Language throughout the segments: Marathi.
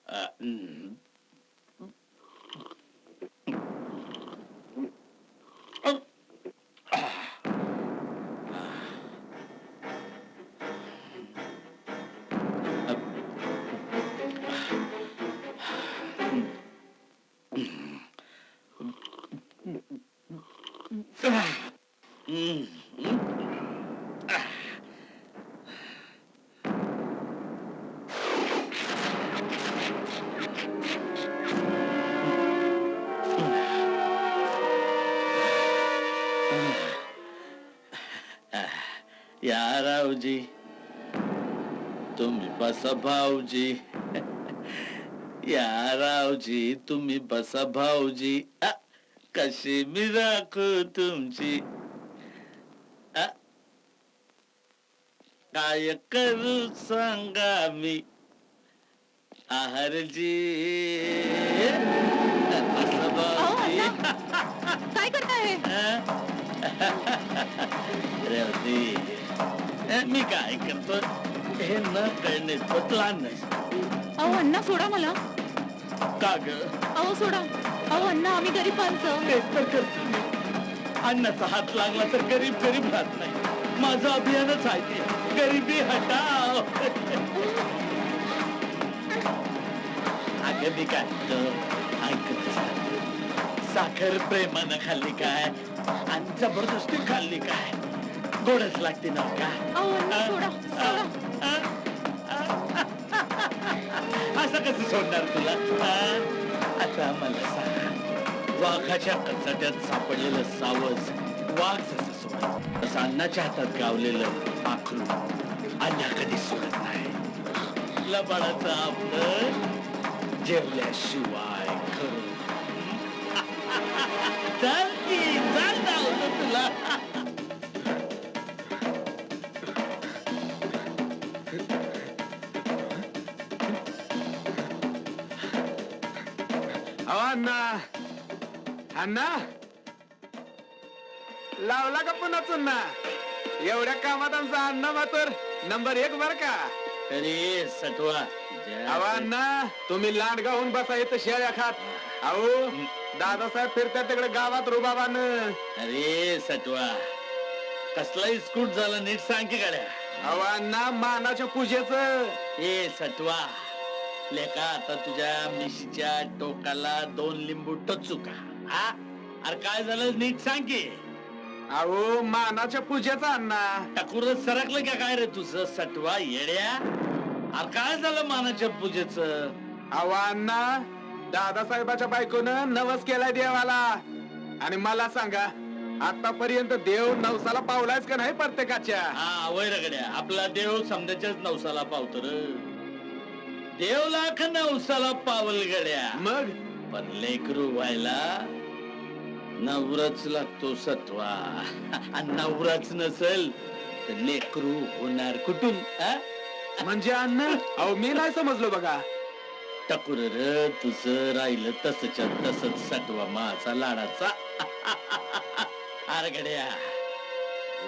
हम्म. या रावजी, तुम्ही बसा भाऊजी. या रावजी, तुम्ही बसा भाऊजी. कशी मी राखू तुमची. काय करू सांगा मी आहारजी. बसा भाऊजी. काय करताय? रेवती, मी काय करतो हे न कळणे लहान नसतं. अहो अण्णा सोडा मला. का ग? अहो सोडा. अहो अण्णा, आम्ही गरीब माणसं. तेच तर करतो मी. अन्नाचा हात लागला तर गरीब गरीब राहत नाही. माझं अभियानच आहे ते, गरिबी हटाव. अगं मी काय ऐकत साखर प्रेमानं खाल्ली काय आणि जबरदस्ती खाल्ली काय? गोडच लागते ना का? अहो अण्णा सोडा, सोडा. असं कसं सोडणार तुला? आता मला सांग, वाघाच्या कचाट्यात सापडलेलं सावज वाघ जसं सोडत, तसं अन्नाच्या हातात गावलेलं पाखरू अण्णा कधी सोडत नाही. लबाडाचं आपलं जेवल्याशिवाय खरं. चल की, चल धावलं तुला. अण्णा, अण्णा लावला का पुन्हा चुन्ना? एवढ्या कामात आमचा अण्णा मात्र नंबर 1 बर का? अरे सटवा, अण्णा तुम्ही लांड गाऊन बसा येतं शेळ्या खात. अहो दादासाहेब फिरतात तिकडे गावात रुबाबान. अरे सटवा, कसला इस्कूट झाला नीट सांग की गाड्या. अण्णा मानाच्या पूजेच. ए सटवा, लेका आता तुझ्या मिशीच्या टोकाला 2 लिंबू टचू का? अरे काय झालं नीट सांग की. अहो मानाच्या पूजेचा अण्णा. टाकूर सरकलं का काय रे तुझं सटवा येड्या? अरे काय झालं मानाच्या पूजेचं? अण्णा दादासाहेबाच्या बायकोनं नवस केलाय देवाला. आणि मला सांगा, आतापर्यंत देव नवसाला पावलायच का नाही प्रत्येकाच्या? वैरगड्या, आपला देव समजाच्याच नवसाला पावतो र. देव लाख नवसाला पावल गड्या. मग पण लेकरू व्हायला नवराच लागतो सत्वा. आणि नवराच नसल तर लेकरू होणार कुठून? म्हणजे अण्णा, अहो मी नाही समजलो बघा. टकुर र तुझं राहिलं तसच्या तसच सटवा माझा लाडाचा. अरे गड्या,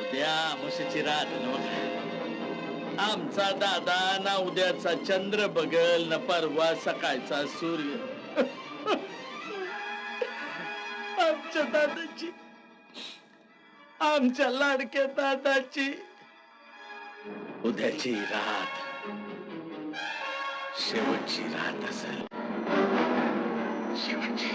उद्या मुशीची रात नव्हता. आमचा दादा ना उद्याचा चंद्र बगल न परवा सकाळचा सूर्य. आमच्या दादाची, आमच्या लाडक्या दादाची उद्याची रात शेवटची रात असेल. शेवटची.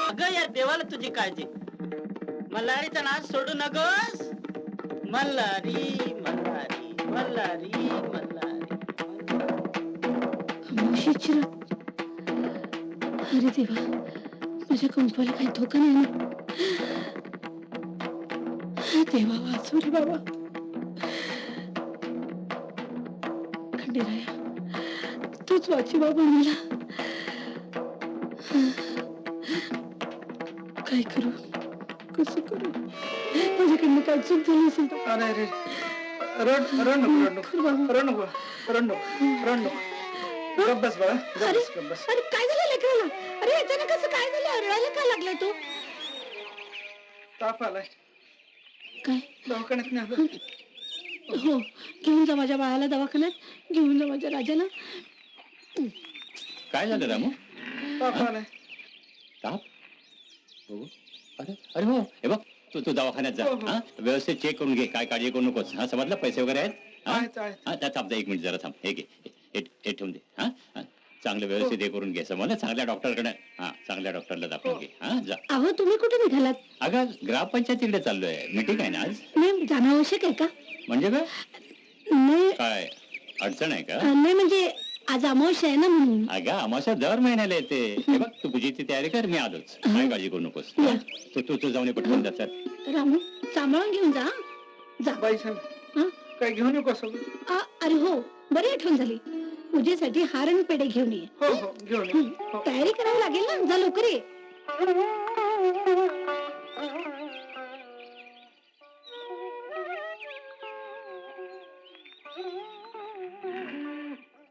अगं या देवाला तुझी काळजी. मल्हारीचा नाच सोडू नकोस. मल्हारी मल्हारी मल्हारी मल्हारी. अमावस्येची रात. अरे देवा, माझ्या कुंकवाला काही धोका नाही ना? देवा वाचू रे बाबा. खंडेराया, तूच वाची बाबा मला. काय करू, कसं करू? माझ्याकडनं काय चूक झाली असेल तर. अरे रे रड नको. गप बस बाळा. अरे अरे काय झालं लेकराला? अरे अचानक कसं काय झालं? रडायला का लागलाय तू? ताप आलाय. काय? दवाखान्यात नाही. हो, घेऊन जा माझ्या बाळाला दवाखान्यात. घेऊन जा माझ्या राजाला. काय झालं रामू? ताप आलाय. ताप? हो. अरे अरे हो, हे बघ तू दवाखान्यात जा. हा, व्यवस्थित चेक करून घे. काय काळजी करू नकोस. हा, समजलं? पैसे वगैरे आहेत? हा, थांब 1 मिनिट जरा थांब. हे घे, हे ठेवून दे. हा, चांगलं व्यवस्थित हे करून घे. समजलं? चांगल्या डॉक्टरकडे, हा, चांगल्या डॉक्टरला दाखवून घे. हा, जा. अहो तुम्ही कुठे निघालात? अगं ग्रामपंचायतीकडे चाललोय. मीटिंग आहे ना आज. नाही, जाणं आवश्यक आहे का? म्हणजे काय? नाही काय अडचण आहे का? नाही म्हणजे आज अमावस्या आहे ना म्हणून. अगं अमावस्या दर महिन्याला येते. हे बघ तू पूजेची तयारी कर. मी आलोच. काय काळजी करू नकोस. हा? तू जाऊन ये पटकन जातात. रामू, सांभाळून घेऊन जा. जा. बाई सांग हं? काय घेऊन येऊ का सोबत? अरे हो, बरी आठवण झाली. पूजेसाठी हार आणि पेढे घेऊन ये. हो हो घेऊन ये. हो. तयारी करावी लागेल ना. जा लवकर ये.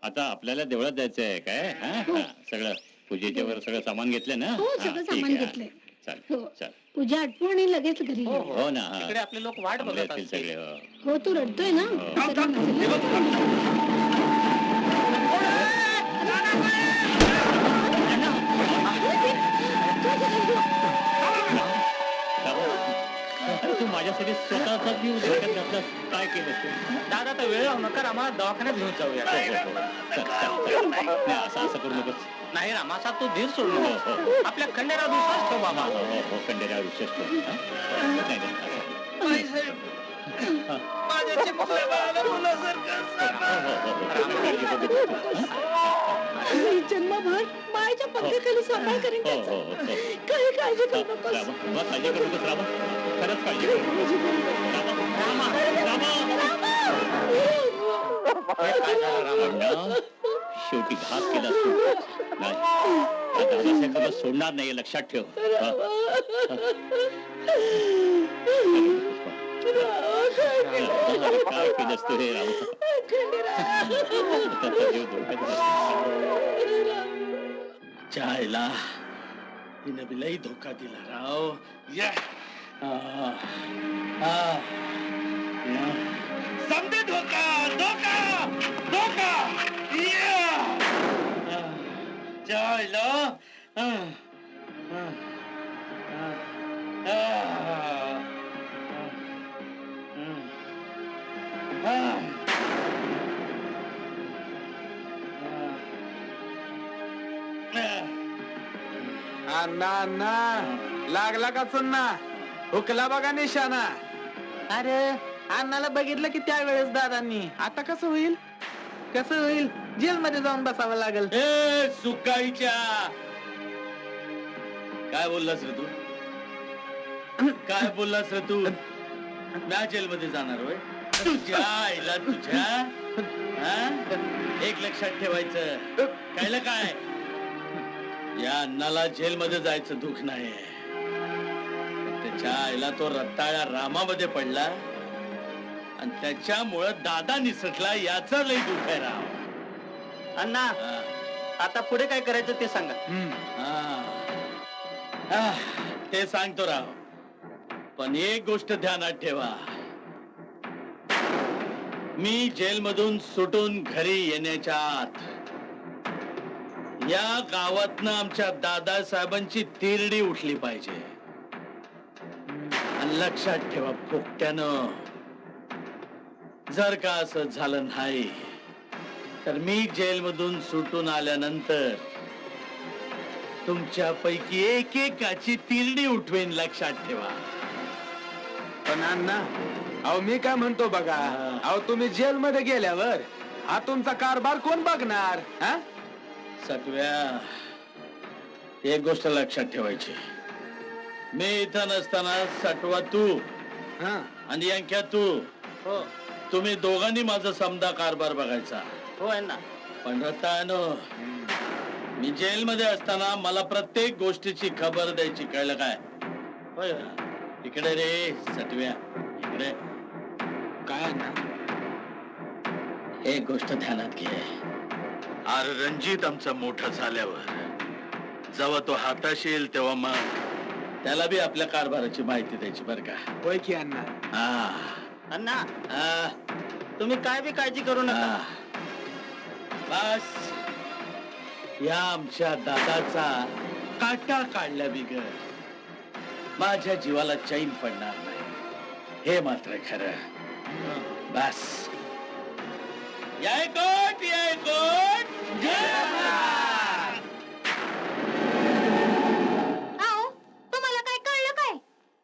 आता आपल्याला देवळात जायचं आहे काय? हा, सगळं पूजेच्या वर सगळं सामान घेतलं ना? हो, हा, सगळं ठीक सामान आहे. घेतलंय. चल हो. चल. पूजा आटपून आणि लगेच घरी ये. हो ना. हा. तिकडे आपले लोक वाट चांगले बघत असतील असतील. सगळे. हो. हो, तू रडतोय ना? चला ना. अरे तू माझ्यासाठी स्वतःचा जीव धोक्यात घातला. काय केलं तू? दादा तर वेळ लावू नका. आम्हाला दवाखान्यात घेऊन जाऊया. हो, हो, हो. चल, चल, चल. नाही, असं करू नकोस. नाही रामाचा तू धीर सोडू हो, नको. हो, हो. आपल्या खंडेराव विश्वास ठेव बाबा. हो, हो, हो. खंडेराव विश्वास ठेव. हा? नाही, नाही, असं. माझ्या चिमुकल्या बाळाला मुलासारखं हो, हो, हो, हो. काळजी करू नको. मी जन्मभर मायेच्या पंखाखाली सांभाळ करीन हो, त्याचा. हो, हो. काही काळजी करू नकोस. रामा, काळजी करू नकोस रामा. खरंच काळजी करू नकोस. रामा, रामा. शेवटी घात केला तू. नाही, दादासाहेबांना सोडणार नाही लक्षात ठेव. हा. काय केलंस तू हे राम? त्याचा जीव धोक्यात घातला. चायला तिने बी लई धोका दिला राव. या. समजे धोका धोका धोका. चायला अण्णा लागला का चुन्ना? हुकला बघा निशाणा. अरे अण्णाला बघितलं की त्यावेळेस दादांनी. आता कसं होईल? कसं होईल? जेल मध्ये जाऊन बसावं लागेल. ए सुकाईच्या, काय बोललास रे तू? काय बोललास रे तू? मी जेलमध्ये जाणार होय? तुझ्या आईला तुझ्या. एक लक्षात ठेवायचं. कायला काय, या अण्णाला जेलमध्ये जायचं दुःख नाही. त्याच्या आईला तो रत्ताळ्या रामामध्ये पडला आणि त्याच्यामुळं दादा निसटला याचं लई दुःख आहे राव. अण्णा आता पुढे काय करायचं ते सांगा. ते सांगतो राव, पण एक गोष्ट ध्यानात ठेवा. मी जेलमधून सुटून घरी येण्याच्या आत या गावातनं आमच्या दादासाहेबांची तिरडी उठली पाहिजे. आणि लक्षात ठेवा पोकट्यानं, जर का असं झालं नाही तर मी जेलमधून सुटून आल्यानंतर तुमच्यापैकी एकेकाची तिरडी उठवेन, लक्षात ठेवा. पण अण्णा, अहो मी काय म्हणतो बघा, अहो तुम्ही जेल मध्ये गेल्यावर हा तुमचा कारभार कोण बघणार? हा? सटव्या, एक गोष्ट लक्षात ठेवायची. मी इथं नसताना सटवा तू हा. आणि अंक्या तू, हो तुम्ही दोघांनी माझा समदा कारभार बघायचा. हो आहे ना. पण रत्तानो, मी जेल मध्ये असताना मला प्रत्येक गोष्टीची खबर द्यायची, कळलं काय? होय इकडे रे सटव्या, इकडे. काय अण्णा? एक गोष्ट ध्यानात घे. अरे रणजित आमचा मोठा झाल्यावर जेव्हा तो हाताशी येईल तेव्हा मग त्याला बी आपल्या कारभाराची माहिती द्यायची, बर का? होय की अण्णा. अण्णा, हा, तुम्ही काय बी काळजी करू नका. हा. बस या आमच्या दादाचा काटा काढल्या बिगर माझ्या जीवाला चैन पडणार नाही, हे मात्र खरं. बस यायकोट यायकोट जय महाराज. आओ, तुम्हाला काय कळलं काय?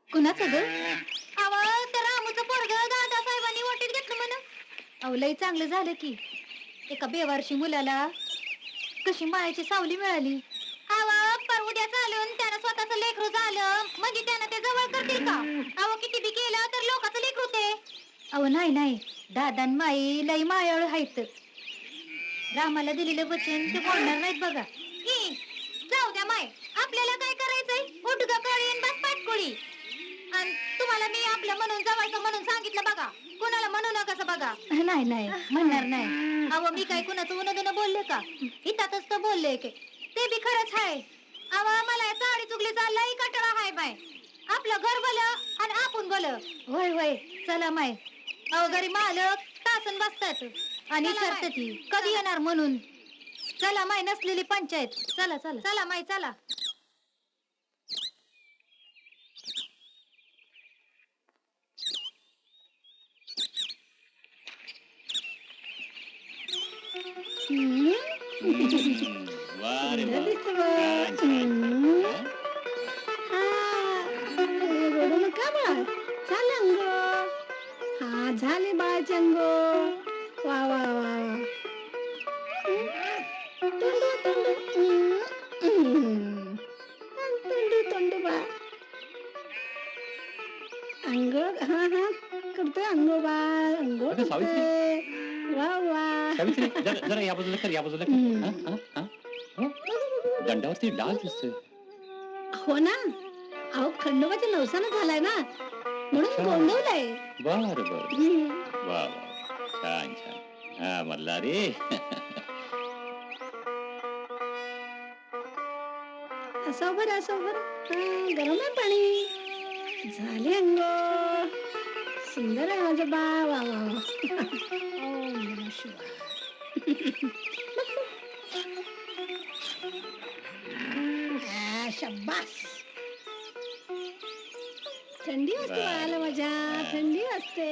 कुणाचं ग? अव त्या रामूचं पोरग दादासाहेबांनी वाटीत घेतलं म्हण. अहो लई चांगलं झालं की. एका बेवारशी मुलाला कशी मायाची सावली मिळाली. अव पर उद्या चालून त्यानं स्वतःचं लेकरू झालं म्हणजे त्यानं ते जवळ करतील का? अहो किती बी केलं तर लोकांचं लेकरू ते. अहो नाही नाही, दादा न माई लई मायाळू आहेत. रामाला दिलेलं वचन ते बोलणार नाहीत बघा. जाऊ द्या माय, आपल्याला काय करायचंय? उठगा कळी आणि बस पाटकोळी. आणि तुम्हाला मी आपलं म्हणून जवळचं म्हणून सांगितलं बघा, कुणाला म्हणू नका बघा. नाही नाही म्हणणार नाही. अहो मी काय कुणाचं उन्हा बोलले का? इथंच तर बोलले की ते बी खरंच आहे. अहो मला चाडी चुगली चाललाय कटाळा हाय बाय. आपलं घर भलं आणि आपण भलं. होय होय चला माय. अहो घरी मालक तासन बसतात आणि विचारतात ती कधी येणार म्हणून. चला माय, नसलेली पंचायत. चला चला चला माय चला. वा रे वा. छान, छान. रडू नका बाळ, चाल अंग. हा झाले बाळाचे अंग. वा वा वा वा. तोंडू तोंडू तोंडू बाळ. अंग हा हा करतोय अंग बाळ, अंग अगं, सावित्री. करतोय. वा वा. सावित्री, जरा जरा या बाजूला कर, या बाजूला कर. हा, हा, हा. हो? दंडावरती डाग दिसतोय. हो ना, अहो खंडोबाच्या नवसानं झालाय ना, म्हणून गोंधवलाय. बर बर. वा वा, छान छान. हा मल्ला रे. असं बरं असं बरं. हा गरम आहे पाणी. झाले अंग. सुंदर आहे माझं बा. वा वा वा. ओम नमः शिवाय. शब्बास. थंडी असते बाळाला माझ्या, थंडी असते.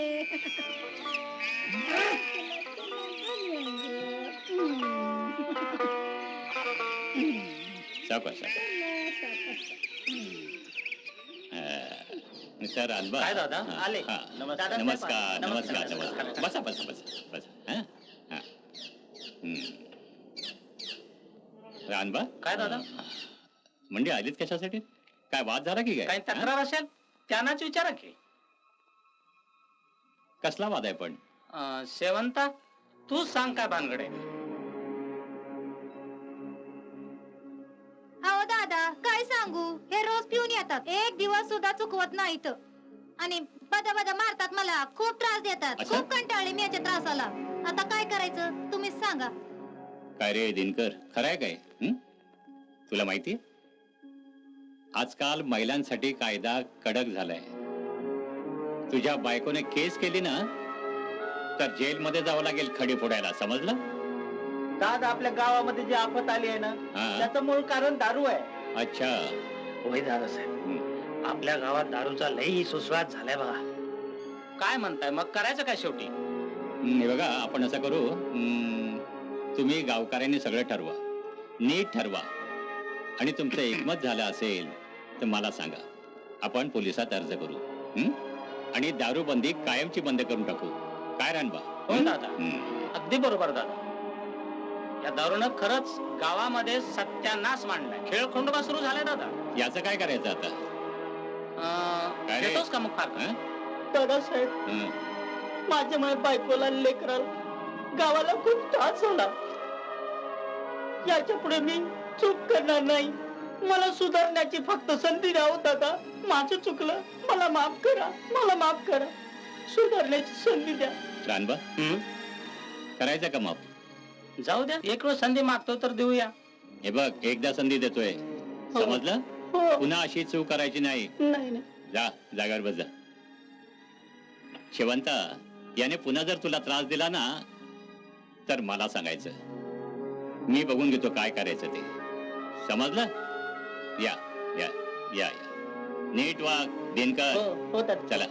सावकाश सावकाश. Sir alba. काय दादा? आले. हा. नमस्कार. नमस्कार नमस्कार. नमस्कार नमस्कार. बसा बसा बसा बसा. हा? हा. रानबा. काय दादा? म्हणजे आलीच कशासाठी? काय वाद झाला की काही काय? तक्रार असेल त्यांनाच विचारा की. कसला वाद आहे पण? शेवंता, तू सांग काय भानगडे. अहो दादा काय सांगू, हे रोज पिऊन येतात, एक दिवस सुद्धा चुकवत नाहीत आणि बदा बदा मारतात, मला खूप त्रास देतात. अच्छा? खूप कंटाळले मी याच्या त्रासाला. आता काय करायचं तुम्हीच सांगा. काय रे दिनकर, खरंय काय? तुला माहिती, आजकाल महिलांसाठी कायदा कडक झालाय. तुझ्या बायकोने केस केली ना तर जेलमध्ये जावं लागेल खडी फोडायला, समजलं? दादा आपल्या गावामध्ये जी आफत आली आहे ना, हा. त्याचं मूळ कारण दारू आहे. अच्छा. होय दादासाहेब, आपल्या गावात दारूचा लई सुस्वाद झालाय बघा. काय म्हणताय मग, करायचं काय शेवटी? हे बघा, आपण असं करू, तुम्ही गावकऱ्यांनी सगळं ठरवा, नीट ठरवा. आणि तुमचं एकमत झालं असेल तर मला सांगा, आपण पोलिसात अर्ज करू. हं? आणि दारूबंदी कायमची बंद करून टाकू. काय रानबा? हो दादा, अगदी बरोबर दादा. या दारूनं खरंच गावामध्ये सत्यानाश मांडलाय. खेळखंडोबा सुरू झालाय दादा. याचं काय करायचं आता? काय रे? येतोस का मग फार? हं? दादासाहेब, हं. माझ्यामुळे बायकोला लेकराला गावाला खूप त्रास झाला. याच्या पुढे मी चूक करणार नाही. मला सुधारण्याची फक्त संधी द्या हो दादा. माझं चुकलं, मला माफ करा, मला माफ करा. सुधारण्याची संधी द्या. रानबा, करायचं का माफ? जाऊ द्या, एक वेळ संधी मागतो तर देऊया. हे बघ, एकदा संधी देतोय, समजलं? हो. पुन्हा अशी चूक करायची नाही. नाही नाही. जा, जागावर बस जा. शेवंता, याने पुन्हा जर तुला त्रास दिला ना तर मला सांगायचं. मी बघून घेतो काय करायचं ते. समजलं? या या या या. नीट वाग दिनकर. हो दादा. चला.